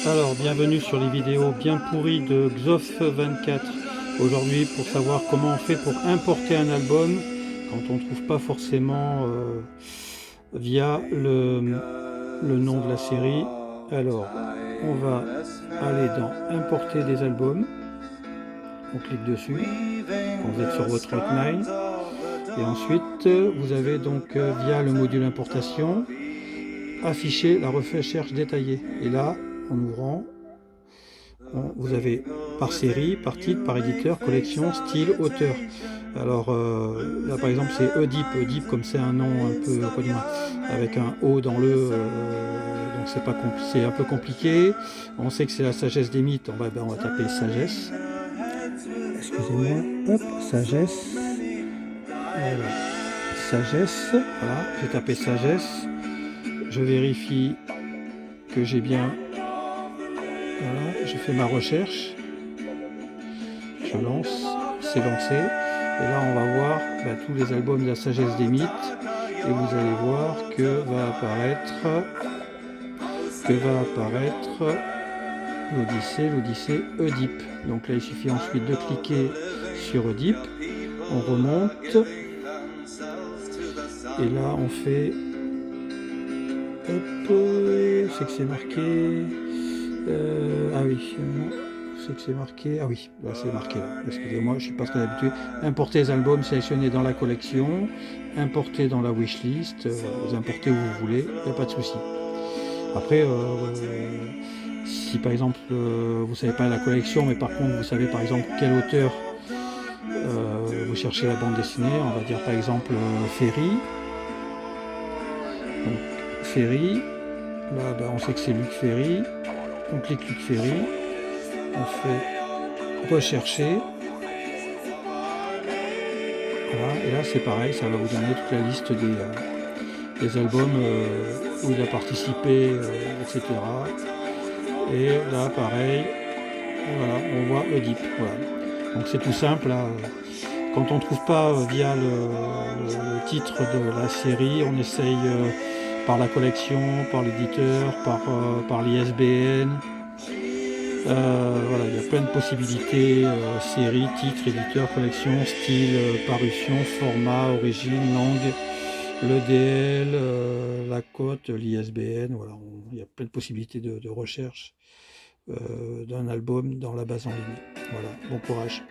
Alors, bienvenue sur les vidéos bien pourries de Xof24. Aujourd'hui, pour savoir comment on fait pour importer un album quand on ne trouve pas forcément via le nom de la série. Alors, on va aller dans Importer des albums. On clique dessus quand vous êtes sur votre hotmail. Et ensuite, vous avez donc via le module importation afficher la recherche détaillée. Et là, en ouvrant, vous avez par série, par titre, par éditeur, collection, style, auteur. Alors là par exemple c'est Oedipe, Oedipe comme c'est un nom un peu avec un O dans le, donc c'est un peu compliqué. On sait que c'est la sagesse des mythes, on va taper sagesse. Excusez-moi, hop, sagesse. Voilà. Sagesse, voilà, j'ai tapé sagesse. Je vérifie que j'ai bien. Voilà, je fais ma recherche. Je lance, c'est lancé. Et là, on va voir tous les albums de la sagesse des mythes. Et vous allez voir que va apparaître l'Odyssée Oedipe. Donc là, il suffit ensuite de cliquer sur Oedipe. On remonte. Et là, on fait. Hop, c'est que c'est marqué. Ah oui. C'est que c'est marqué. Ah oui, là c'est marqué là. Excusez-moi, je suis pas très habitué. Importer les albums sélectionnés dans la collection, importer dans la wishlist, vous importez où vous voulez, il n'y a pas de souci. Après, si par exemple vous savez pas la collection, mais par contre vous savez par exemple quel auteur vous cherchez la bande dessinée, on va dire par exemple Ferry. Donc Ferry, là on sait que c'est Luc Ferry, on clique Luc Ferry, on fait rechercher. Voilà, et là c'est pareil, ça va vous donner toute la liste des albums où il a participé, etc. Et là pareil, voilà, on voit Oedipe. Voilà. Donc c'est tout simple. Là, quand on ne trouve pas via le titre de la série, on essaye par la collection, par l'éditeur, par l'ISBN. Voilà, il y a plein de possibilités, série, titre, éditeur, collection, style, parution, format, origine, langue, l'EDL, la cote, l'ISBN, voilà, il y a plein de possibilités de recherche d'un album dans la base en ligne. Voilà, bon courage.